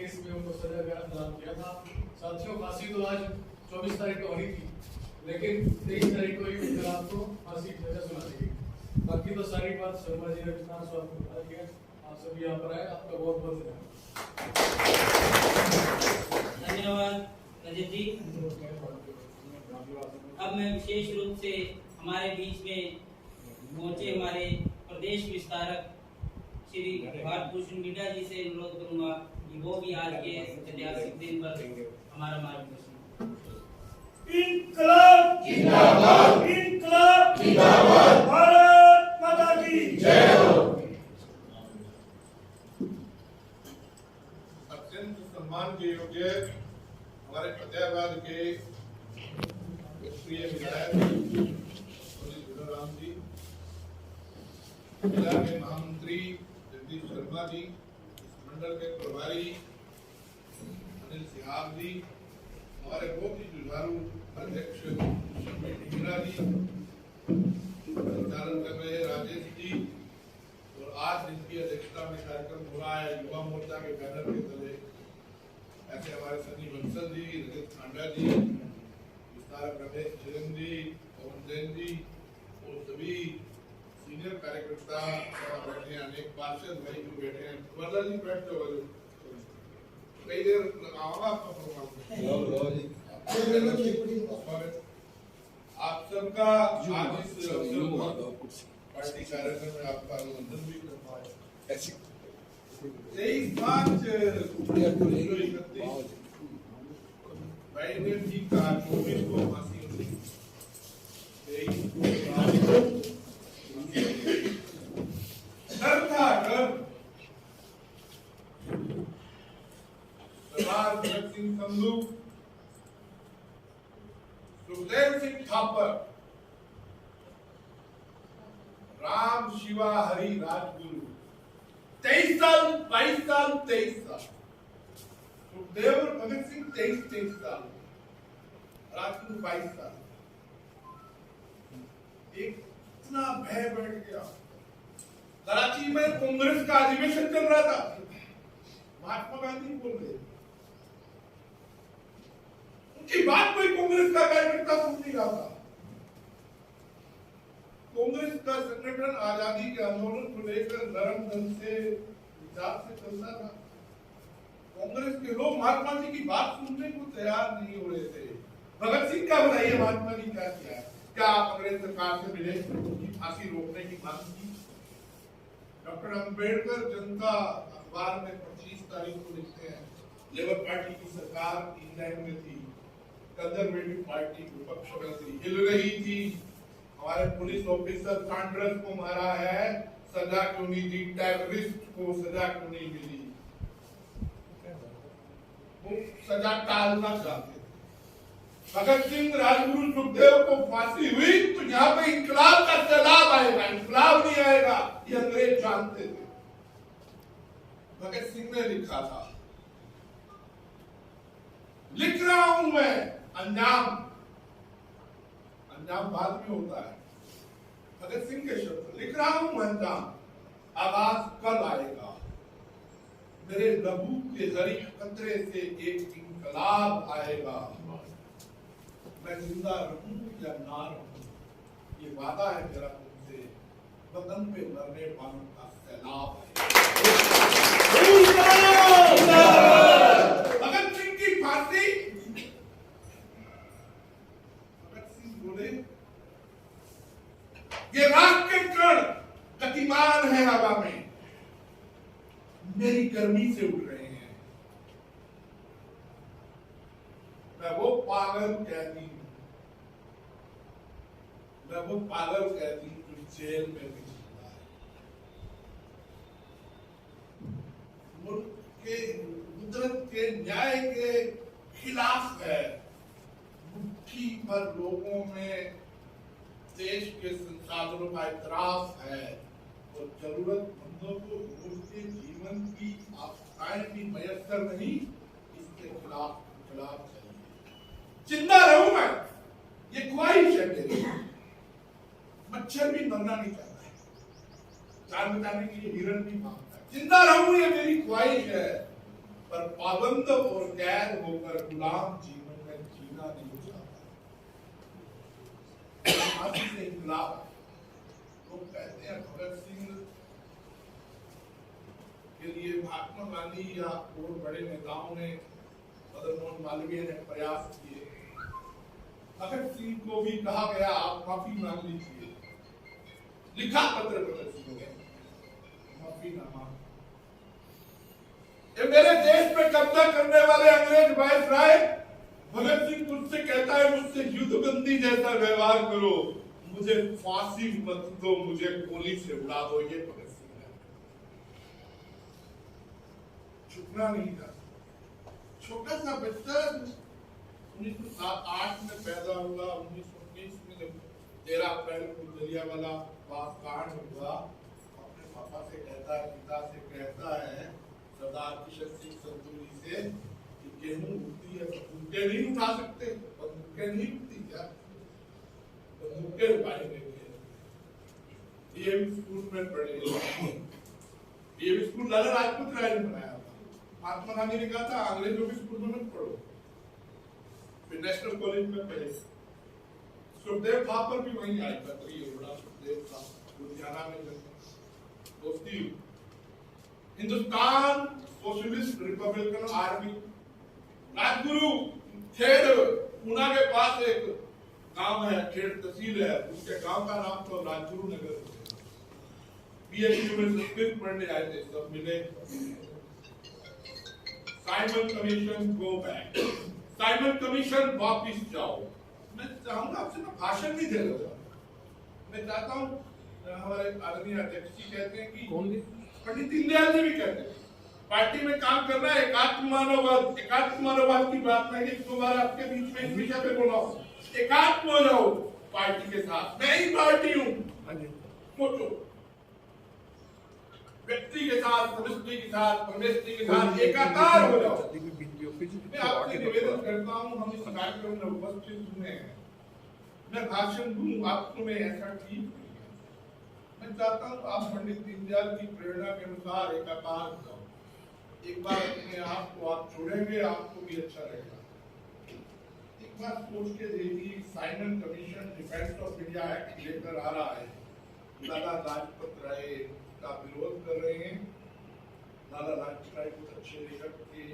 Case में उनको सजा का ऐलान किया था। साथियों, फांसी तो आज 24 तारीख को होनी थी, लेकिन 23 तारीख को ही उनके रात को फांसी की सजा सुना दी गई। बाकी तो सारी बात शर्मा जी ने विस्तार से आपको बता दिया। आप सभी यहाँ पर आए, आपका बहुत बहुत धन्यवाद रजत जी। अब मैं विशेष रूप से हमारे बीच में पहुंचे हमारे प्रदेश विस्तारक श्री भारत भूषण मीडिया जी से अनुरोध करूंगा कि वो भी आज के ऐतिहासिक दिन पर हमारा मार्गदर्शन। इंकलाब जिंदाबाद, इंकलाब जिंदाबाद, भारत माता की जय हो। अत्यंत सम्मान के योग्य हमारे फतेहाबाद के प्रिय विधायक राम जी, जिला के महामंत्री जगदीश शर्मा जी, मंडल के प्रभारी अनिल सिहाग जी, हमारे बहुत ही जुझारू अध्यक्ष मीरा जी, संचालन कर रहे राजेश जी, और आज जिनकी अध्यक्षता में कार्यक्रम हो रहा है युवा मोर्चा के बैनर के तले, ऐसे हमारे सनी बंसल जी, रजत खांडा जी, विस्तारक रमेश जैन जी, पवन जैन जी और सभी सीनियर कार्यकर्ता बैठे हैं, अनेक पार्षद भाई भी बैठे हैं। वर्ला जी बैठ जाओ, कई देर लगाऊंगा आपका प्रोग्राम। आप सबका आज इस पार्टी कार्यक्रम में आपका अभिनंदन भी करता है। 23/5 भाई ने ठीक कहा, 24 को फांसी होगी, 23 डर था, डर। सरदार भगत सिंह संधू, सुखदेव सिंह थापर, राम शिवा हरि राजगुरु, 23 साल, 22 साल, 23 साल। सुखदेव और भगत सिंह 23 साल, राजगुरु 22 साल। एक इतना भय बैठ गया। कराची में कांग्रेस का अधिवेशन चल रहा था, महात्मा गांधी बोल रहे, उनकी बात कोई कांग्रेस का कार्यकर्ता सुन नहीं रहा था। कांग्रेस का संगठन आजादी के आंदोलन को लेकर नरम ढंग से विचार से चलता था। कांग्रेस के लोग महात्मा जी की बात सुनने को तैयार नहीं हो रहे थे। भगत सिंह का बताइए, महात्मा जी क्या किया? क्या कांग्रेस सरकार से मिले उनकी फांसी रोकने की मांग की? डॉक्टर अंबेडकर जनता अखबार में 25 तारीख को लिखते हैं, लेबर पार्टी की सरकार इंग्लैंड में थी, कंजर्वेटिव पार्टी विपक्ष में थी, हिल रही थी, हमारे पुलिस ऑफिसर कांड्रस को मारा है, सजा क्यों नहीं दी? टेररिस्ट को सजा क्यों नहीं मिली? वो सजा टालना चाहते थे। भगत सिंह, राजगुरु, सुखदेव को फांसी हुई तो यहाँ पे इंकलाब का सैलाब आएगा, इंकलाब नहीं आएगा, ये अंग्रेज जानते थे। भगत सिंह ने लिखा था, लिख रहा हूं मैं अंजाम, अंजाम बाद में होता है। भगत सिंह के शब्द, लिख रहा हूं अंजाम, आवाज कल आएगा, मेरे लहू के हरी कतरे से एक इंकलाब आएगा। मैं जिंदा रहूं या ना रहूं, ये वादा है मेरा तुमसे, वतन पे मरने वालों का सैलाब है। भगत सिंह की फांसी, भगत सिंह बोले, ये राख के कण गतिमान है हवा में, मेरी गर्मी से उड़ रहे हैं। मैं वो पागल कैदी, मैं वो पागल कैदी जो जेल में भी जिंदा है। मुल्क के कुदरत के न्याय के खिलाफ है, मुट्ठी भर लोगों में देश के संसाधनों का इतराफ है और जरूरतमंदों को उनके जीवन की आवश्यकताएं भी मयस्सर नहीं, इसके खिलाफ खिलाफ चाहिए। जिंदा रहूं मैं, ये ख्वाहिश है मेरी। मच्छर भी मरना नहीं चाहता है, जान बचाने के लिए हिरण भी मांगता है। जिंदा रहूं ये मेरी ख्वाहिश है, पर पाबंद और कैद होकर गुलाम जीवन में जीना नहीं चाहता। आज से इंकलाब लोग कहते हैं भगत सिंह के लिए महात्मा गांधी या और बड़े नेताओं ने, मदन मोहन मालवीय ने प्रयास किए। भगत सिंह को भी कहा गया आप माफी मांग लीजिए, लिखा पत्र भगत सिंह ने, माफी ना मांग। ये मेरे देश पे कब्जा करने वाले अंग्रेज वायसराय भगत सिंह मुझसे कहता है मुझसे युद्धबंदी जैसा व्यवहार करो, मुझे फांसी मत दो, मुझे गोली से उड़ा दो। ये भगत सिंह है, झुकना नहीं था। छोटा सा बच्चा 1908 में पैदा हुआ, 1919 में 13 अप्रैल को जलियांवाला बाग कांड हुआ। अपने पापा से कहता है, पिता से कहता है सरदार किशन सिंह संतुली से कि गेहूं उठती है, बंदूकें नहीं उठा सकते, बंदूकें नहीं उठती क्या, बंदूकें उठाएंगे। डीएवी स्कूल में पढ़े, डीएवी स्कूल लाला लाजपत राय ने बनाया था। महात्मा गांधी ने कहा था अंग्रेजों के स्कूल में मत पढ़ो, फिर नेशनल कॉलेज में पढ़े। सुखदेव थापर भी वहीं आए था, तो ये बड़ा सुखदेव था, लुधियाना में दोस्ती। Hindustan socialist republican army, Rajguru Khed, Poona के पास एक गांव है, खेड़ तहसील है, उसके गांव का नाम तो राजगुरु नगर है। पीएचडी में संस्कृत पढ़ने आए थे, सब मिले। Simon commission go back, Simon commission वापिस जाओ। मैं चाहूंगा आपसे ना भाषण नहीं दे रहा, मैं चाहता हूँ हमारे आदरणीय अध्यक्ष जी कहते हैं कि पंडित दीनदयाल जी भी कहते हैं पार्टी में काम करना है, एकात्म मानववाद की बात नहीं। एक दो बार आपके बीच में इस विषय पे बोला हूँ, एकात्म हो जाओ पार्टी के साथ, मैं ही पार्टी हूँ। सोचो, व्यक्ति के साथ, समष्टि के साथ, परमेष्टि के साथ एकाकार हो जाओ। मैं आपसे निवेदन करता हूँ, हम इस कार्यक्रम में उपस्थित हुए हैं, मैं भाषण दूं, आप में ऐसा ठीक। मैं चाहता हूँ आप पंडित दीनदयाल की प्रेरणा के अनुसार एकाकार हो जाओ। एक बार अपने आप को आप छोड़ेंगे, आपको भी अच्छा रहेगा। एक बार सोच के देखिए, Simon commission defence of India act लेकर आ रहा है, लाला लाजपत राय का विरोध कर रहे हैं। लाला लाजपत राय कुछ अच्छे लेखक थे,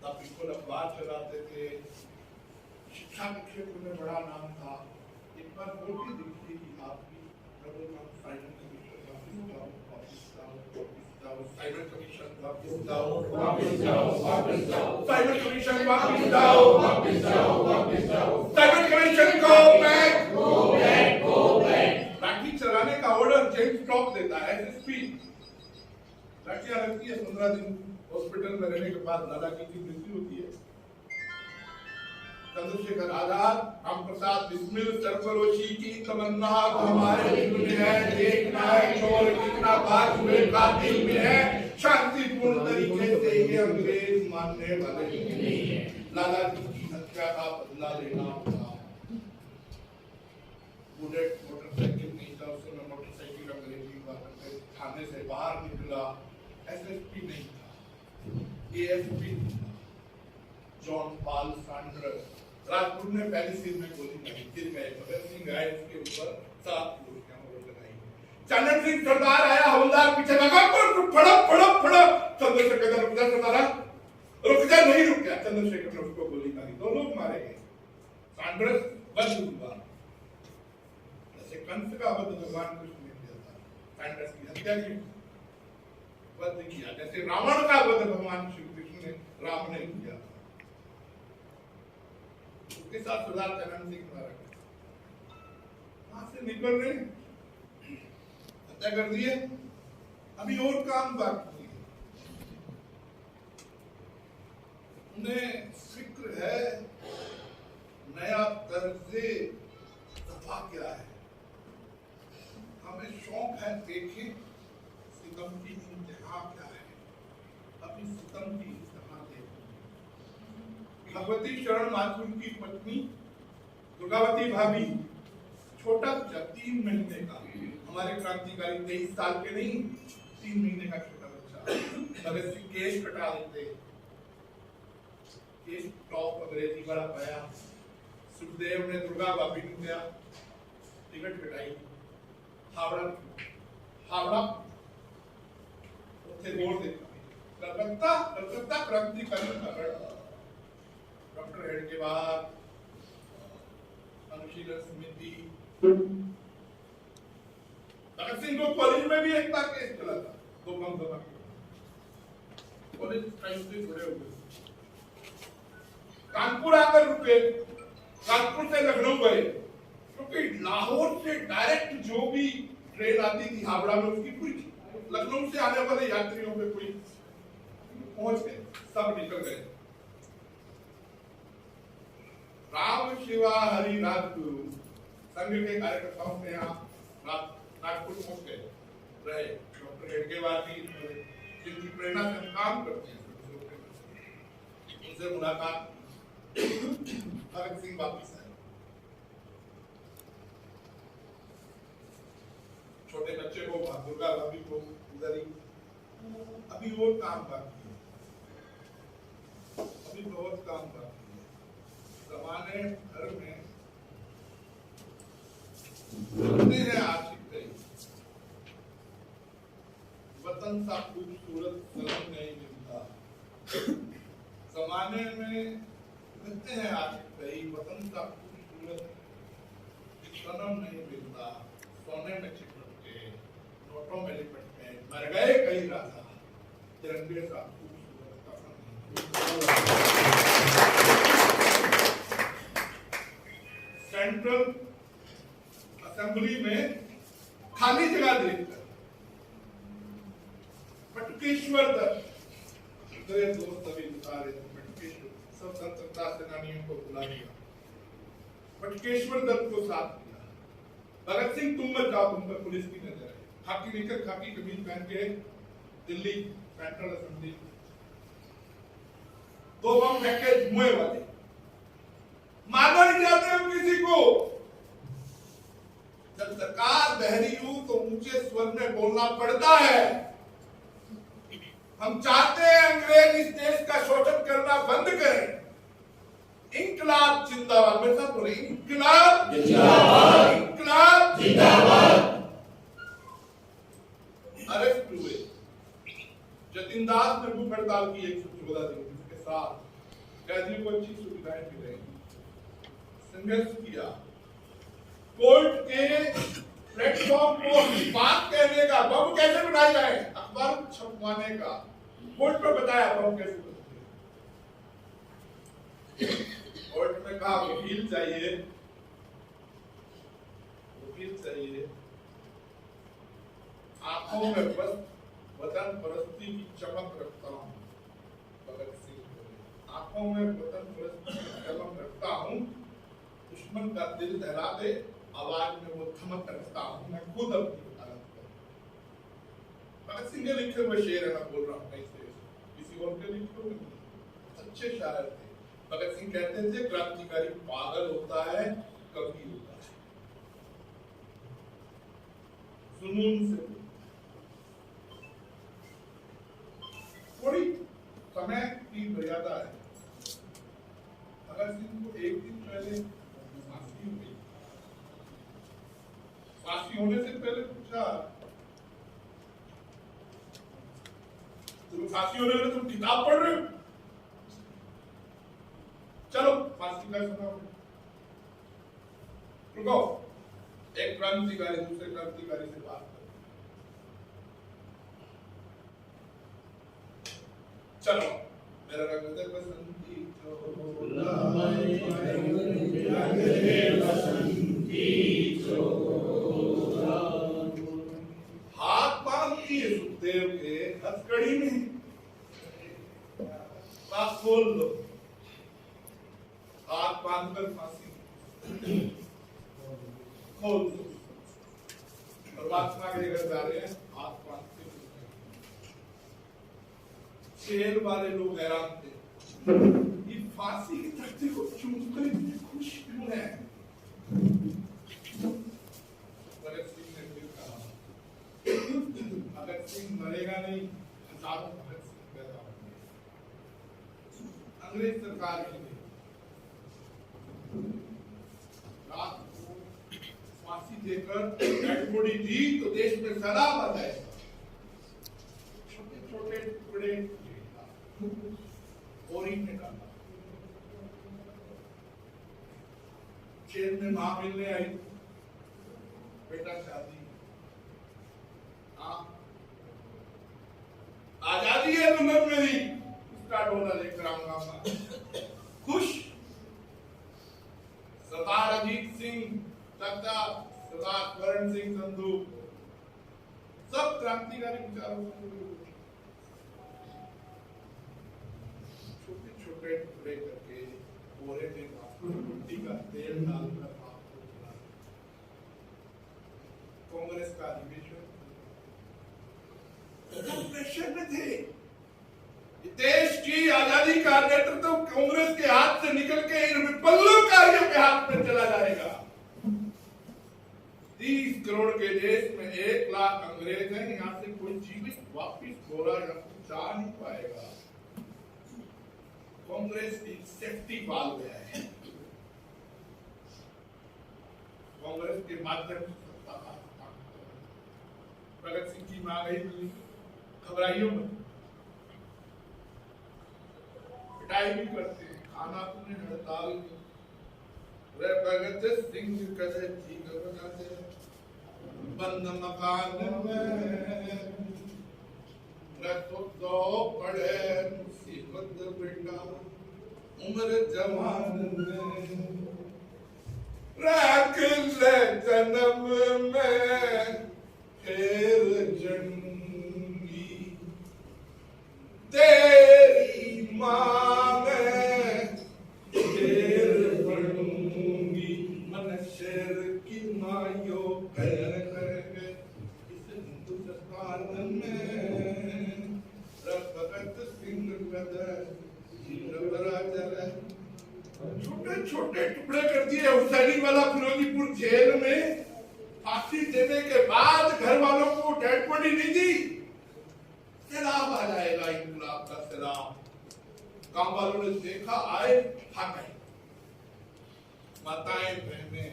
तब बिल्कुल अखबार चलाते थे, शिक्षा के क्षेत्र में बड़ा नाम था। एक बार बोल के देखिए कि आपकी साइमन कमीशन साइमन कमीशन वापस जाओ, वापस जाओ, वापस जाओ, साइमन कमीशन वापस जाओ, वापस जाओ, वापस जाओ, Simon commission go back, go back, go back. लाठी चलाने का ऑर्डर जेम्स स्टॉक देता है, एसएसपी। लाठियां लगती है, 15 दिन हॉस्पिटल में रहने के बाद लाला की मृत्यु होती है। चंद्रशेखर आजाद, राम प्रसाद बिस्मिल, सरफरोशी की तमन्ना हमारे दिल में है, देखना है चोर कितना बात हुए कातिल में है, शांतिपूर्ण तरीके से ये अंग्रेज मानने वाले नहीं है। लाला जी की हत्या का बदला लेना होगा। बुलेट मोटरसाइकिल नहीं था, उस समय मोटरसाइकिल अंग्रेजी हुआ करते, थाने से बाहर निकला, एसएसपी नहीं था, ASP John Paul Sanders. Rajpur ने पहली सीट में गोली मारी, गिर गए, भगत सिंह आए उसके ऊपर 7 गोलियां और लगाई। चंदन सिंह सरदार आया, हवलदार पीछे लगा, फड़क फड़क फड़क, चंद्रशेखर रुक जा सरदारा, रुक जा, नहीं रुक गया। चंद्रशेखर ने उसको गोली मारी, 2 लोग मारे गए। सैंडर्स वध हुआ, जैसे कंस का वध भगवान कृष्ण ने किया था, सैंडर्स की हत्या की, वध किया, जैसे रावण का वध भगवान श्री कृष्ण ने राम ने किया। उसके साथ सरदार चरण सिंह मारा गया, वहां से निकल रहे, हत्या कर दिए। अभी और काम बाकी है, उन्हें फिक्र है नया तर्ज़े सफा क्या है। हमें शौक है देखें सितम की इंतहा क्या है, अभी सितम की इंतहा देखें। भगवती शरण माथुर की पत्नी दुर्गावती भाभी, छोटा बच्चा 3 महीने का, हमारे क्रांतिकारी 23 साल के नहीं, 3 महीने का छोटा बच्चा, भगत सिंह केश कटा देते, केस टॉप अंग्रेजी वाला पाया, सुखदेव ने दुर्गा बाबी को दिया, टिकट कटाई, हावड़ा उसे वोट देता, कलकत्ता क्रांतिकारी का डॉक्टर हेडगेवार, अनुशीलन समिति, भगत सिंह को कॉलेज में भी एक बार केस चला था, 2 बम धमाके, कॉलेज टाइम से जुड़े हुए, कानपुर आकर रुके, कानपुर से लखनऊ गए, क्योंकि लाहौर से डायरेक्ट जो भी ट्रेन आती थी हावड़ा में उसकी पूरी लखनऊ से आने वाले यात्रियों में कोई पहुंच गए, सब निकल गए। राम शिवा हरि राजगुरु संघ के कार्यकर्ताओं के यहाँ नागपुर पहुंच गए रहे, डॉक्टर हेडगेवार की जिनकी प्रेरणा से हम काम करते हैं, उनसे मुलाकात, भगत सिंह वापिस आए, छोटे बच्चे को दुर्गा भाभी को उधर ही, अभी वो काम बाकी है, अभी बहुत काम बाकी है, जमाने भर में बनते हैं आशिक कई, वतन सा खूबसूरत सनम नहीं मिलता, जमाने में बनते हैं आशिक कई, वतन सा खूबसूरत सनम नहीं मिलता, सोने में चिपट के, नोटों में लिपट के, मर गए कई राजा, तिरंगे सा खूबसूरत कफन नहीं। सेंट्रल असेंबली में खाली जगह देखकर बटुकेश्वर दत्त, मेरे दोस्त अभी बता रहे थे, बटुकेश्वर सब स्वतंत्रता सेनानियों को बुला लिया, बटुकेश्वर दत्त को साथ दिया, भगत सिंह तुम मत जाओ, तुम पर पुलिस की नजर है, खाकी लेकर खाकी कमीज पहन के दिल्ली सेंट्रल असेंबली, 2 बम फेंके धुएं वाले, मारना नहीं चाहते हम किसी को, जब सरकार बहरी हो तो ऊंचे स्वर में बोलना पड़ता है। हम चाहते हैं अंग्रेज इस देश का शोषण करना बंद करें, इंकलाब जिंदाबाद, मेरे साथ बोले इंकलाब जिंदाबाद, इंकलाब जिंदाबाद। अरेस्ट हुए, जतिन दास ने भूख हड़ताल की 114 दिन, जिसके साथ कैदियों को अच्छी सुविधाएं मिल रही, संघर्ष किया, कोर्ट के प्लेटफॉर्म को बात कहने का, बम कैसे बनाया जाए, अखबार छपवाने का, कोर्ट में बताया बम कैसे बनते, कोर्ट में कहा वकील चाहिए, वकील चाहिए, आंखों में बस वतन परस्ती की चमक रखता हूं, भगत सिंह बोले, आंखों में वतन परस्ती की चमक रखता हूं, दुश्मन का दिल दहला दे, आवाज में वो धमक रखता हूं, मैं खुद अपनी वकालत करूं। भगत सिंह के लिखे हुए शेर है, मैं बोल रहा हूं कहीं से, किसी और के लिखे हुए नहीं, अच्छे शायर थे। भगत सिंह कहते थे क्रांतिकारी पागल होता है, कवि होता है, जुनून से। थोड़ी समय की मर्यादा है, भगत सिंह को एक दिन पहले फांसी हो गई, फांसी होने से पहले पूछा, तुम फांसी होने वाले, तुम किताब पढ़ रहे हो, चलो फांसी का सुनाओ, रुको, एक क्रांतिकारी दूसरे क्रांतिकारी से बात करो, चलो मेरा रंग दे बसंती हाथ बांधती है सुखदेव के हथकड़ी में, बात खोल लो, हाथ बांधकर फांसी खोल दो, और बात आगे लेकर जा रहे हैं, हाथ बांध के शेर वाले लोग हैरान थे, ये फांसी की तख्ती को चूमकर इतनी खुश क्यों है। भगत सिंह ने फिर कहा, भगत सिंह मरेगा नहीं, हजारों भगत सिंह पैदा होंगे, अंग्रेज सरकार की थी। रात को फांसी देकर डेड बॉडी दी तो देश में सलाम आ जाए। छोटे छोटे टुकड़े बोरी में डाला। जेल में मां मिलने आई, बेटा शादी। आजादी है दुल्हन मेरी, उसका डोला लेकर आऊंगा मैं। खुश सरदार अजीत सिंह चड्ढा, सरदार स्वर्ण सिंह संधू, सब क्रांतिकारी विचारों से छोटे छोटे टुकड़े करके बोरे में मिट्टी का तेल डालकर कांग्रेस का अधिवेशन प्रेशर में थे। देश की आजादी का नेतृत्व तो कांग्रेस के हाथ से निकल के इन विप्लवकारियों के हाथ में चला जाएगा। 30 करोड़ के देश में 1 लाख अंग्रेज हैं। यहाँ से कोई जीवित वापिस गोरा जा नहीं पाएगा। कांग्रेस की सेफ्टी वाल्व है। कांग्रेस के माध्यम से भगत सिंह की मां गई, घबराइयो मत, पिटाई भी करते हैं, खाना पीने हड़ताल में। रे भगत सिंह कदे जी घबराते, बंद मकान में तो पड़े मुसीबत बेटा, उम्र जवान में रख ले जन्म में फिर जंगी, तेरी मां में शेर बनूंगी। मन शेर की मायो पैर करेंगे इस हिंदुस्तान में। भगत सिंह छोटे छोटे टुकड़े कर दिए हुसैनी वाला फिरोजीपुर जेल में। फांसी देने के बाद घर वालों को डेड बॉडी नहीं दी। सैलाब आ जाएगा, इंकलाब का सैलाब। गांव वालों ने देखा, आए, भाग गए। माताएं बहने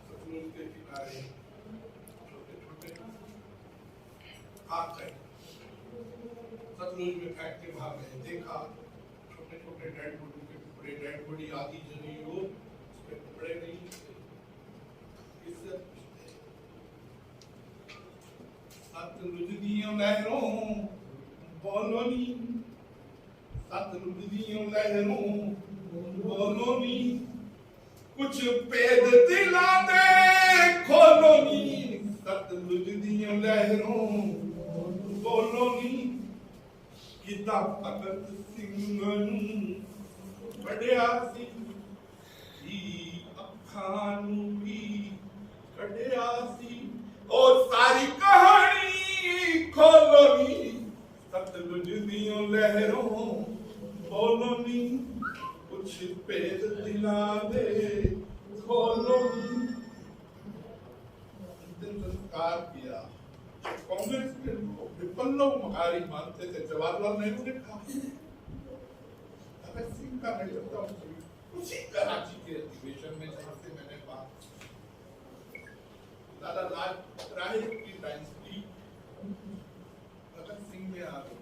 सतलुज के किनारे छोटे छोटे भाग गए, सतलुज में फेंक के भाग गए। देखा छोटे छोटे डेड बॉडी के टुकड़े, डेड बॉडी आधी जली हो, उसके टुकड़े नहीं। सतलुज दियों लहरों बोलो नी, सतलुज दियों लहरों बोलो नी, कुछ पेद दिला दे खोलो नी। सतलुज दियों लहरों बोलो नी, किता भगत सिंह नूं बढ़िया सी अखां नूं भी कढ़िया सी। और सारी कहानी खोलो नी, सतलुज दियों लहरों बोलो नी, कुछ पेद दिला दे खोलो नी। संस्कार किया। कांग्रेस के लोग विप्लवकारी मानते थे। जवाहरलाल नेहरू ने कहा, भगत सिंह का नेतृत्व उसी कराची के अधिवेशन में जहां से मैंने बात दादा राय की डायनेस्टी भगत सिंह में आ गई।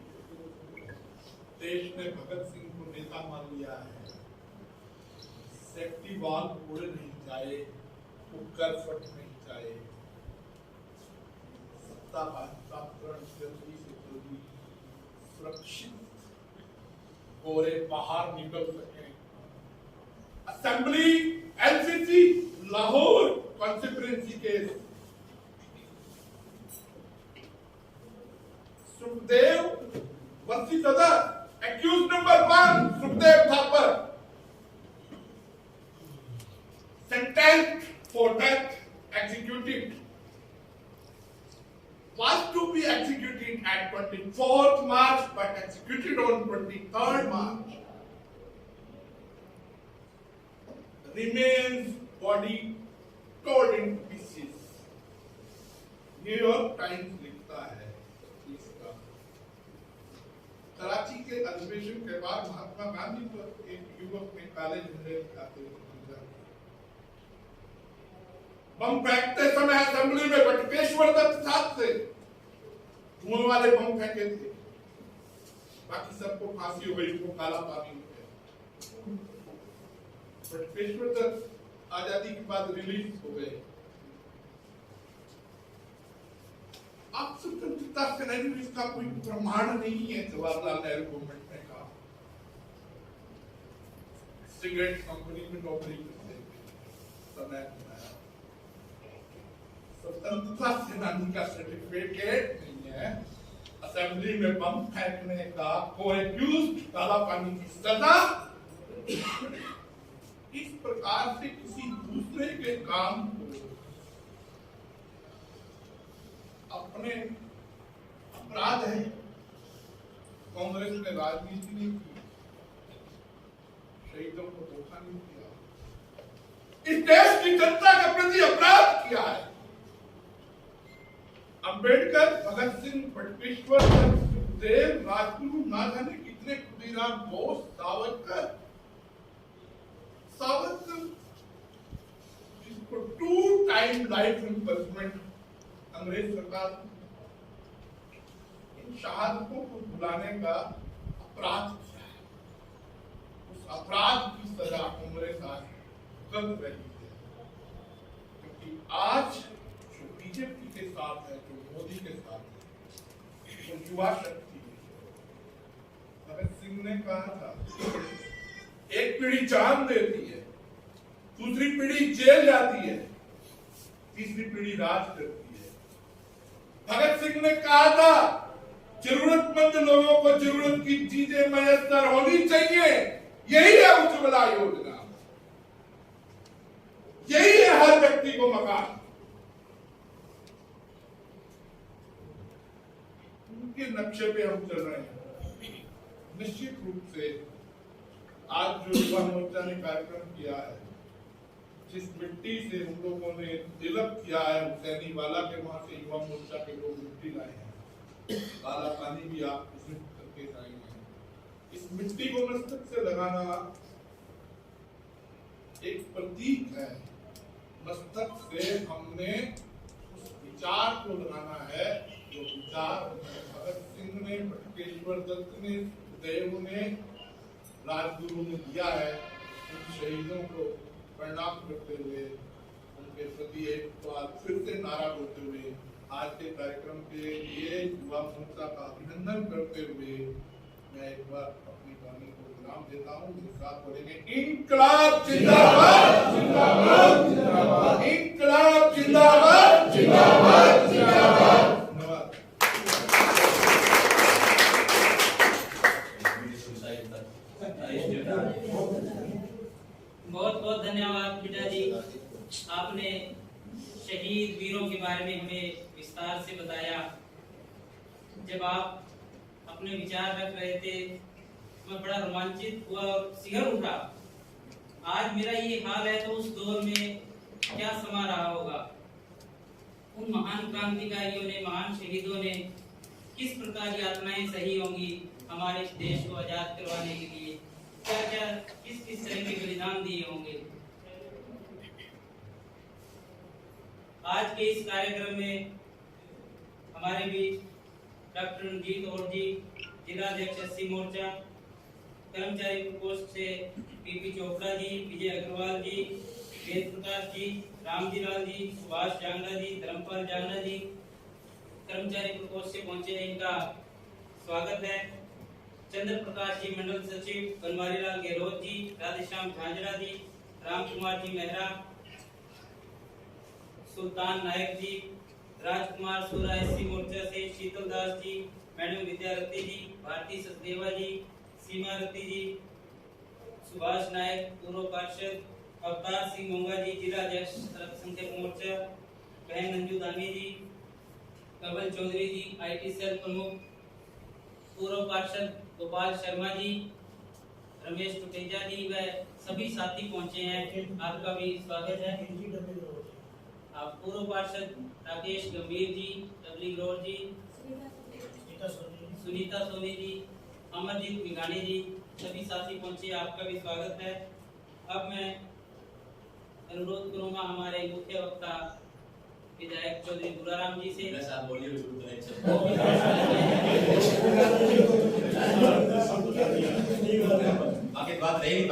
देश ने भगत सिंह को नेता मान लिया है। सेफ्टी वाल्व उड़ नहीं जाए, उपकर फट नहीं जाए, सत्ता हस्तांतरण जल्दी से जल्दी सुरक्षित गोरे बाहर निकल सके। असेंबली एलसीसी लाहौर कॉन्स्टिट्यूएंसी के Sukhdev Vanshidhar accused number 1 Sukhdev Thapar sentenced for death, executed, was to be executed at 24th March but executed on 23rd March. Remains body torn in pieces. New York Times लिखता है इसका कराची के अधिवेशन के बाद महात्मा गांधी पर एक युवक ने काले झंडे दिखाते हुए हमला किया। बम फेंकते समय असेंबली में बटुकेश्वर दत्त साथ थे, धुएं वाले बम फेंके थे, बाकी सबको फांसी हो गई, उनको काला पानी हो गया। बटुकेश्वर दत्त आजादी के बाद रिलीज हो गए। आप स्वतंत्रता सेनानी में इसका कोई प्रमाण नहीं है। जवाहरलाल नेहरू गवर्नमेंट ने कहा सिगरेट कंपनी में नौकरी करते समय स्वतंत्रता सेनानी का सर्टिफिकेट नहीं है। असेंबली में बम फेंकने का को-एक्यूज्ड, काला पानी की सजा। इस प्रकार से किसी दूसरे के काम को अपने अपराध है। कांग्रेस ने राजनीति नहीं की, शहीदों को धोखा नहीं किया, इस देश की जनता के प्रति अपराध किया है। अंबेडकर, भगत सिंह, बटुकेश्वर दत्त, सुखदेव, राजगुरु, ना जाने कितने, खुदीराम बोस, सावरकर जिसको 2 टाइम लाइफ इम्प्रिजनमेंट अंग्रेज सरकार, इन शहादतों को बुलाने का अपराध किया है। उस अपराध की सजा कांग्रेस आज भुगत रही है, क्योंकि आज जो बीजेपी के साथ है, जो मोदी के साथ है, वो युवा शक्ति है। भगत सिंह ने कहा था एक पीढ़ी जान देती है, दूसरी पीढ़ी जेल जाती है, तीसरी पीढ़ी राज करती है। भगत सिंह ने कहा था जरूरतमंद लोगों को जरूरत की चीजें मयसर होनी चाहिए, यही है उज्ज्वला योजना, यही है हर व्यक्ति को मकान। उनके नक्शे पे हम चल रहे हैं। निश्चित रूप से आज जो युवा मोर्चा ने कार्यक्रम किया है, जिस मिट्टी से हम लोगों ने तिलक किया है हुसैनी वाला के, वहां से युवा मोर्चा के लोग मिट्टी लाए हैं, काला पानी भी आप उसमें करके लाए हैं। इस मिट्टी को मस्तक से लगाना एक प्रतीक है। मस्तक से हमने उस विचार को लगाना है, जो विचार भगत सिंह ने, बटुकेश्वर दत्त ने, सुखदेव ने, राजगुरु ने दिया है। उन शहीदों को प्रणाम करते हुए, उनके प्रति एक बार फिर से नारा बोलते हुए, आज के कार्यक्रम के लिए युवा मोर्चा का अभिनंदन करते हुए मैं एक बार अपनी वाणी को विराम देता हूँ। मेरे साथ बोलेंगे इंकलाब जिंदाबाद, जिंदाबाद, जिंदाबाद, इंकलाब जिंदाबाद, जिंदाबाद, जिंदाबाद। बहुत बहुत धन्यवाद पिता जी, आपने शहीद वीरों के बारे में हमें विस्तार से बताया। जब आप अपने विचार रख रहे थे, मैं बड़ा रोमांचित हुआ और सिहर उठा। आज मेरा ये हाल है तो उस दौर में क्या समा रहा होगा। उन महान क्रांतिकारियों ने, महान शहीदों ने किस प्रकार यातनाएं सही होंगी हमारे इस देश को आजाद करवाने के लिए, क्या क्या किस किस तरह के बलिदान दिए होंगे। आज के इस कार्यक्रम में हमारे बीच डॉक्टर रणजीत और जी, जिला अध्यक्ष एससी मोर्चा, कर्मचारी प्रकोष्ठ से पीपी चोपड़ा जी, विजय अग्रवाल जी, वेद प्रकाश जी, रामजी लाल जी, सुभाष जांगड़ा जी, धर्मपाल जांगड़ा जी कर्मचारी प्रकोष्ठ से पहुंचे हैं, इनका स्वागत है। चंद्र प्रकाश जी मंडल सचिव, बनवारी लाल गहलोत जी, राधेश्याम झांझरा जी, राम कुमार जी मेहरा, सुल्तान नायक जी, राजकुमार सोरा एससी मोर्चा से, शीतल दास जी, मैडम विद्यारती जी, भारती सचदेवा जी, सीमा रती जी, सुभाष नायक पूर्व पार्षद, अवतार सिंह मोंगा जी, जिला अध्यक्ष अल्पसंख्यक मोर्चा, बहन मंजू दानी जी, कमल चौधरी जी, आईटी सेल प्रमुख, पूर्व पार्षद गोपाल शर्मा जी, रमेश टुटेजा जी व सभी साथी पहुंचे हैं, आपका भी स्वागत है। आप पूर्व पार्षद राकेश गंभीर जी, डबली गौर जी, सुनीता सोनी जी, अमरजीत मिगानी जी, सभी साथी पहुंचे, आपका भी स्वागत है। अब मैं अनुरोध करूंगा हमारे मुख्य वक्ता विधायक चौधरी बुराराम जी से। आगे बात रही